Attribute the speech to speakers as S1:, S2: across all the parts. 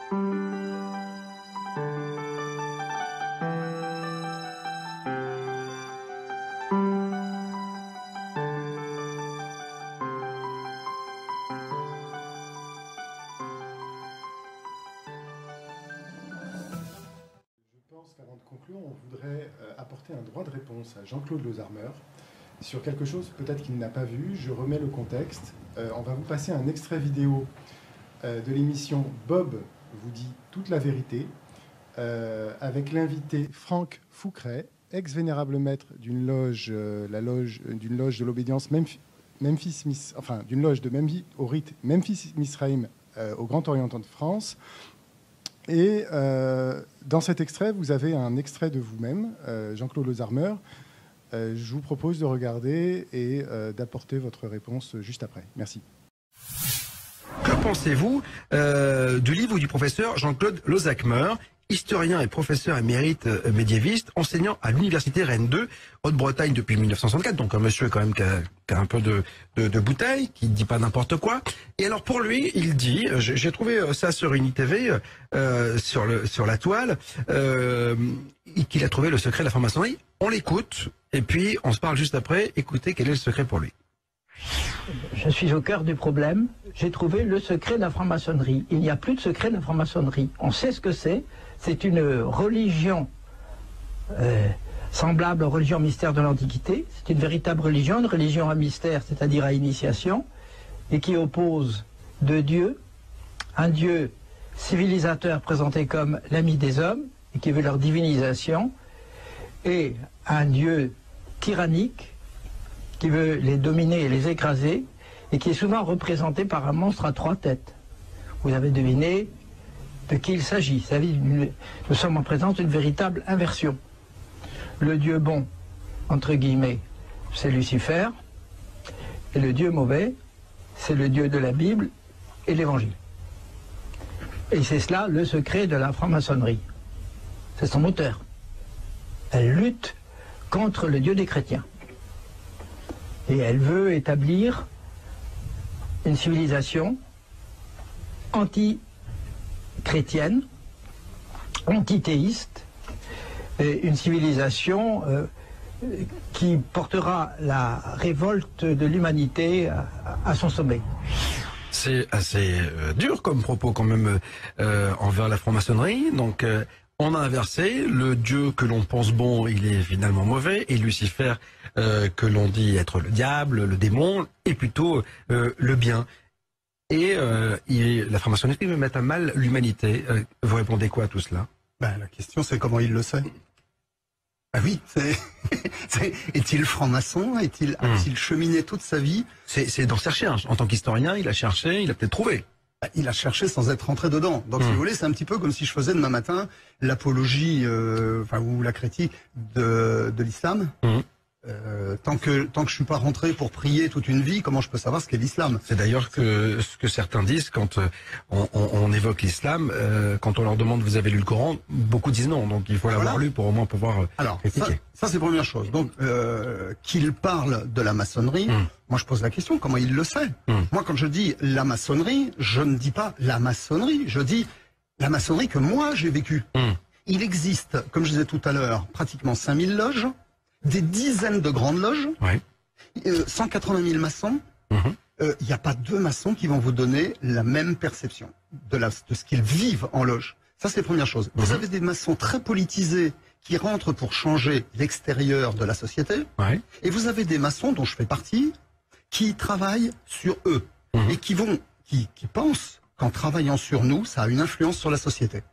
S1: Avant de conclure, on voudrait apporter un droit de réponse à Jean-Claude Lozarmer sur quelque chose peut-être qu'il n'a pas vu. Je remets le contexte. On va vous passer un extrait vidéo de l'émission Bob vous dit toute la vérité avec l'invité Franck Foucret, ex-vénérable maître d'une loge, d'une loge de l'obédience d'une loge de au rite Memphis-Misraïm au Grand Oriental de France. Et dans cet extrait, vous avez un extrait de vous-même, Jean-Claude Lozarmer. Je vous propose de regarder et d'apporter votre réponse juste après. Merci.
S2: Que pensez-vous du livre du professeur Jean-Claude Lozarmer, historien et professeur émérite médiéviste, enseignant à l'université Rennes 2, Haute-Bretagne depuis 1964, donc un monsieur quand même qui a un peu de bouteille, qui ne dit pas n'importe quoi. Et alors pour lui, il dit, j'ai trouvé ça sur UniTV, sur la toile, qu'il a trouvé le secret de la franc-maçonnerie. On l'écoute, et puis on se parle juste après. Écoutez quel est le secret pour lui.
S3: Je suis au cœur du problème. J'ai trouvé le secret de la franc-maçonnerie. Il n'y a plus de secret de la franc-maçonnerie. On sait ce que c'est. C'est une religion semblable aux religions mystères de l'Antiquité. C'est une véritable religion, une religion à mystère, c'est-à-dire à initiation, et qui oppose deux dieux. Un dieu civilisateur présenté comme l'ami des hommes, et qui veut leur divinisation, et un dieu tyrannique, qui veut les dominer et les écraser, et qui est souvent représenté par un monstre à 3 têtes. Vous avez deviné de qui il s'agit. Nous sommes en présence d'une véritable inversion. Le Dieu bon, entre guillemets, c'est Lucifer, et le Dieu mauvais, c'est le Dieu de la Bible et l'Évangile. Et c'est cela le secret de la franc-maçonnerie. C'est son moteur. Elle lutte contre le Dieu des chrétiens. Et elle veut établir une civilisation anti-chrétienne, antithéiste, et une civilisation qui portera la révolte de l'humanité à son sommet.
S2: C'est assez dur comme propos quand même envers la franc-maçonnerie. Donc on a inversé, le Dieu que l'on pense bon, il est finalement mauvais, et Lucifer, que l'on dit être le diable, le démon, est plutôt le bien. Et la franc-maçonnerie veut mettre à mal l'humanité. Vous répondez quoi à tout cela?
S4: La question c'est comment il le sait. Ah oui, est-il franc-maçon? A-t-il cheminé toute sa vie?
S2: C'est dans ses recherches. En tant qu'historien, il a cherché, il a peut-être trouvé.
S4: Il a cherché sans être rentré dedans. Donc, si vous voulez, c'est un petit peu comme si je faisais demain matin l'apologie, ou la critique de l'islam. Tant que je suis pas rentré pour prier toute une vie, comment je peux savoir ce qu'est l'islam? C'est d'ailleurs
S2: ce que certains disent quand on évoque l'islam, quand on leur demande vous avez lu le Coran, beaucoup disent non. Donc il faut l'avoir lu pour au moins pouvoir critiquer.
S4: Ça c'est première chose. Donc qu'il parle de la maçonnerie, moi je pose la question, comment il le sait? Moi quand je dis la maçonnerie, je ne dis pas la maçonnerie, je dis la maçonnerie que moi j'ai vécue. Il existe, comme je disais tout à l'heure, pratiquement 5000 loges, des dizaines de grandes loges, 180 000 maçons. Il n'y a pas 2 maçons qui vont vous donner la même perception de ce qu'ils vivent en loge. Ça, c'est la première chose. Vous avez des maçons très politisés qui rentrent pour changer l'extérieur de la société. Et vous avez des maçons, dont je fais partie, qui travaillent sur eux. Et qui pensent qu'en travaillant sur nous, ça a une influence sur la société.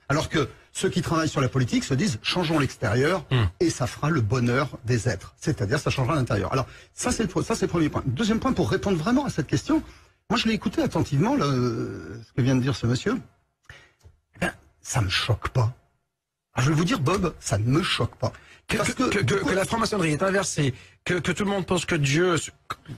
S4: Alors que ceux qui travaillent sur la politique se disent changeons l'extérieur et ça fera le bonheur des êtres. C'est-à-dire ça changera l'intérieur. Alors ça c'est le premier point. Deuxième point, pour répondre vraiment à cette question, moi je l'ai écouté attentivement ce que vient de dire ce monsieur. Ça me choque pas. Alors, je vais vous dire Bob, ça ne me choque pas.
S2: Que la franc-maçonnerie est inversée, que tout le monde pense que Dieu,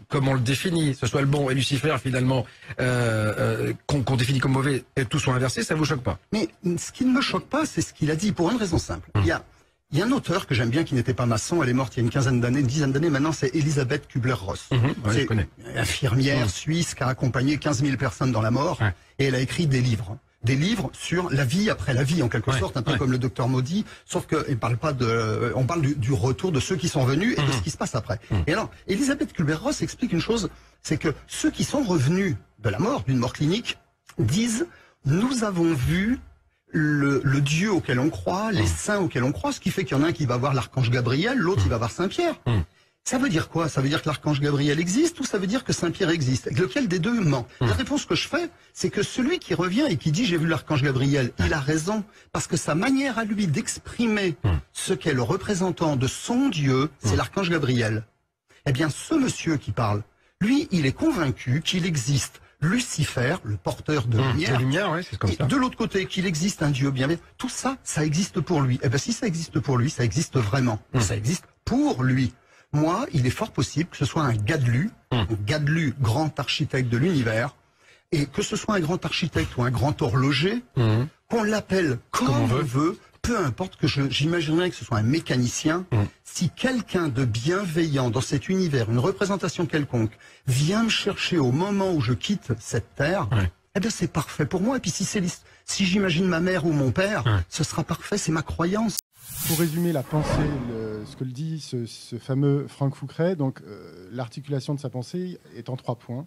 S2: comme on le définit, ce soit le bon et Lucifer finalement, qu'on définit comme mauvais, et tout soit inversé, ça vous choque pas?
S4: Mais ce qui ne me choque pas, c'est ce qu'il a dit, pour une raison simple. Il y a un auteur que j'aime bien qui n'était pas maçon, elle est morte il y a une dizaine d'années maintenant, c'est Elisabeth Kubler-Ross. C'est une infirmière suisse qui a accompagné 15 000 personnes dans la mort, et elle a écrit des livres. des livres sur la vie après la vie, en quelque sorte, un peu comme le docteur Maudit, sauf qu'il parle pas de, on parle du retour de ceux qui sont venus et de ce qui se passe après. Et alors, Elisabeth Kübler-Ross explique une chose, c'est que ceux qui sont revenus de la mort, d'une mort clinique, disent, nous avons vu le Dieu auquel on croit, les saints auxquels on croit, ce qui fait qu'il y en a un qui va voir l'archange Gabriel, l'autre il va voir Saint-Pierre. Ça veut dire quoi? Ça veut dire que l'archange Gabriel existe ou ça veut dire que Saint-Pierre existe? Lequel des deux ment? La réponse que je fais, c'est que celui qui revient et qui dit j'ai vu l'archange Gabriel, il a raison, parce que sa manière à lui d'exprimer ce qu'est le représentant de son Dieu, c'est l'archange Gabriel. Eh bien, ce monsieur qui parle, lui, il est convaincu qu'il existe Lucifer, le porteur de lumière.
S2: La lumière, oui, c'est comme ça.
S4: De l'autre côté, qu'il existe un Dieu bienveillant. Tout ça, ça existe pour lui. Eh bien, si ça existe pour lui, ça existe vraiment. Ça existe pour lui. Moi, il est fort possible que ce soit un Gadelu, grand architecte de l'univers, et que ce soit un grand architecte ou un grand horloger, qu'on l'appelle comme on veut, peu importe que j'imaginerais que ce soit un mécanicien, si quelqu'un de bienveillant dans cet univers, une représentation quelconque, vient me chercher au moment où je quitte cette terre, eh bien c'est parfait pour moi. Et puis si j'imagine ma mère ou mon père, ce sera parfait, c'est ma croyance.
S1: Pour résumer la pensée, ce que le dit ce fameux Franck Foucret, donc l'articulation de sa pensée est en 3 points.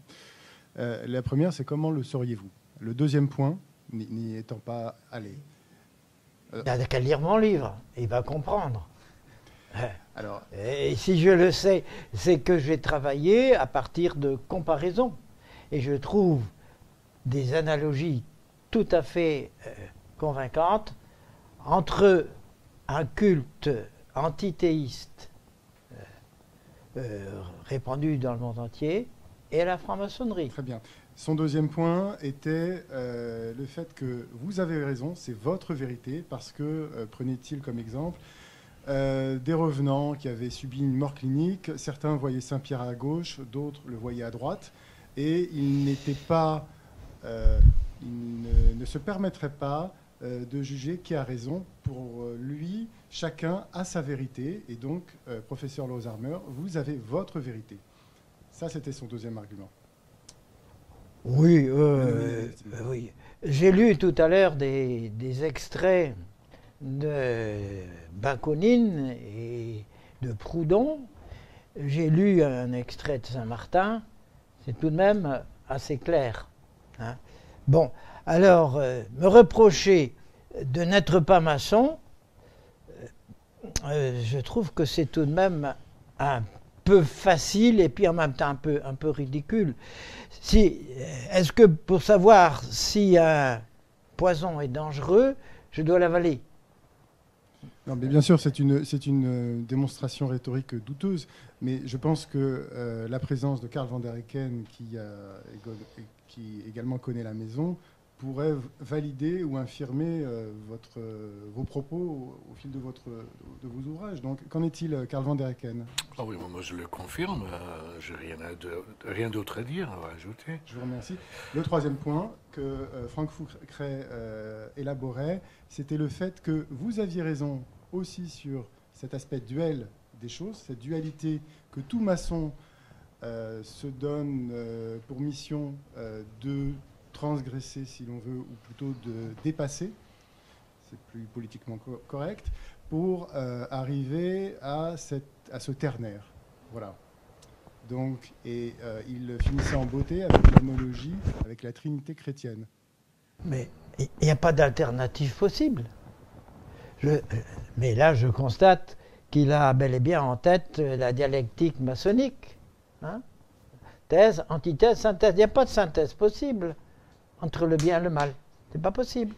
S1: La première, c'est comment le sauriez-vous? Le deuxième point, n'y étant pas allé.
S3: Il n'a qu'à lire mon livre, il va comprendre.
S1: Alors,
S3: Et si je le sais, c'est que j'ai travaillé à partir de comparaisons. Et je trouve des analogies tout à fait convaincantes entre un culte antithéiste répandu dans le monde entier et la franc-maçonnerie.
S1: très bien. Son deuxième point était le fait que vous avez raison, c'est votre vérité, parce que, prenait-il comme exemple, des revenants qui avaient subi une mort clinique, certains voyaient Saint-Pierre à gauche, d'autres le voyaient à droite, et ils n'étaient pas, ils ne se permettraient pas de juger qui a raison. Pour lui, chacun a sa vérité, et donc, professeur Lozarmer, vous avez votre vérité. Ça, c'était son deuxième argument.
S3: Oui, oui. J'ai lu tout à l'heure des extraits de Bakounine et de Proudhon. J'ai lu un extrait de Saint-Martin. C'est tout de même assez clair. Hein. Bon, alors, me reprocher de n'être pas maçon, je trouve que c'est tout de même un peu facile et puis en même temps un peu ridicule. Est-ce que pour savoir si un poison est dangereux, je dois l'avaler?
S1: Non, mais bien sûr, c'est une démonstration rhétorique douteuse, mais je pense que la présence de Karl van der Hecken, qui également connaît la maison, pourrait valider ou infirmer vos propos au fil de vos ouvrages. Donc, qu'en est-il, Karl van der Hecken?
S5: Ah oui, moi je le confirme, je n'ai rien d'autre à dire, à ajouter.
S1: Je vous remercie. Le troisième point que Franck Foucret élaborait, c'était le fait que vous aviez raison aussi sur cet aspect duel des choses, cette dualité que tout maçon se donne pour mission de transgresser, si l'on veut, ou plutôt de dépasser, c'est plus politiquement correct, pour arriver à ce ternaire. Voilà. Donc, il finissait en beauté avec l'analogie avec la Trinité chrétienne.
S3: Mais il n'y a pas d'alternative possible. Mais là, je constate qu'il a bel et bien en tête la dialectique maçonnique. Hein? Thèse, antithèse, synthèse. Il n'y a pas de synthèse possible entre le bien et le mal. C'est pas possible.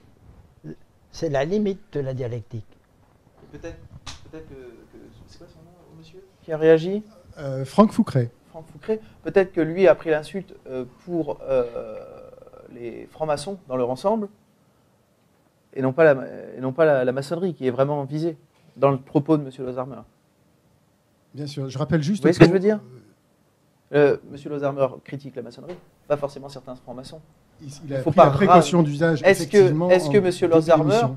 S3: C'est la limite de la dialectique.
S6: Peut-être que c'est quoi son nom, monsieur qui a réagi?
S1: Franck Foucret.
S6: Franck Foucret. Peut-être que lui a pris l'insulte pour les francs-maçons dans leur ensemble, et non pas la maçonnerie qui est vraiment visée dans le propos de monsieur Lozarmer.
S1: Bien sûr. Je rappelle juste.
S6: Vous voyez ce que je veux dire? Monsieur Lozarmer critique la maçonnerie, pas forcément certains francs-maçons.
S1: Il a pris la précaution d'usage.
S6: Est-ce que monsieur Lozarmer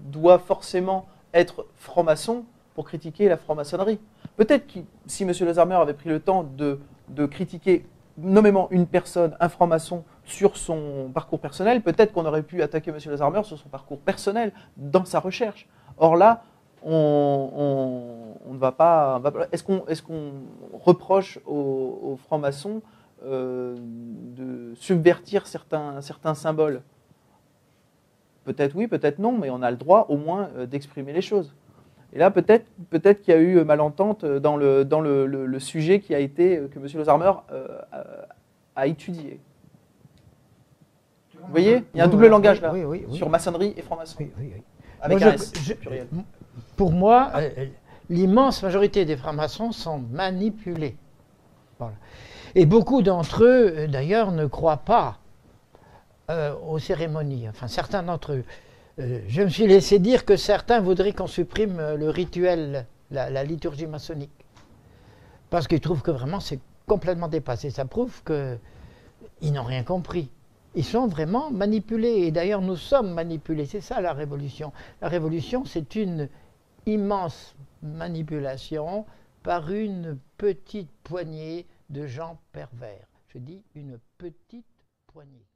S6: doit forcément être franc-maçon pour critiquer la franc-maçonnerie? Peut-être que si monsieur Lozarmer avait pris le temps de critiquer nommément une personne, un franc-maçon, sur son parcours personnel. Peut-être qu'on aurait pu attaquer M. Lazarmer sur son parcours personnel, dans sa recherche. Or là, on ne va pas... Est-ce qu'on reproche aux francs-maçons de subvertir certains symboles? Peut-être oui, peut-être non, mais on a le droit au moins d'exprimer les choses. Et là, peut-être qu'il y a eu malentente dans le sujet qui a été, que M. Lazarmer a étudié. Vous voyez, il y a un double langage là, sur maçonnerie et franc-maçon. Avec un S, pluriel.
S7: Pour moi, l'immense majorité des francs-maçons sont manipulés. Voilà. Et beaucoup d'entre eux, d'ailleurs, ne croient pas aux cérémonies. Enfin, certains d'entre eux. Je me suis laissé dire que certains voudraient qu'on supprime le rituel, la liturgie maçonnique. Parce qu'ils trouvent que vraiment c'est complètement dépassé. Ça prouve qu'ils n'ont rien compris. Ils sont vraiment manipulés. Et d'ailleurs, nous sommes manipulés. C'est ça la révolution. La révolution, c'est une immense manipulation par une petite poignée de gens pervers. Je dis une petite poignée.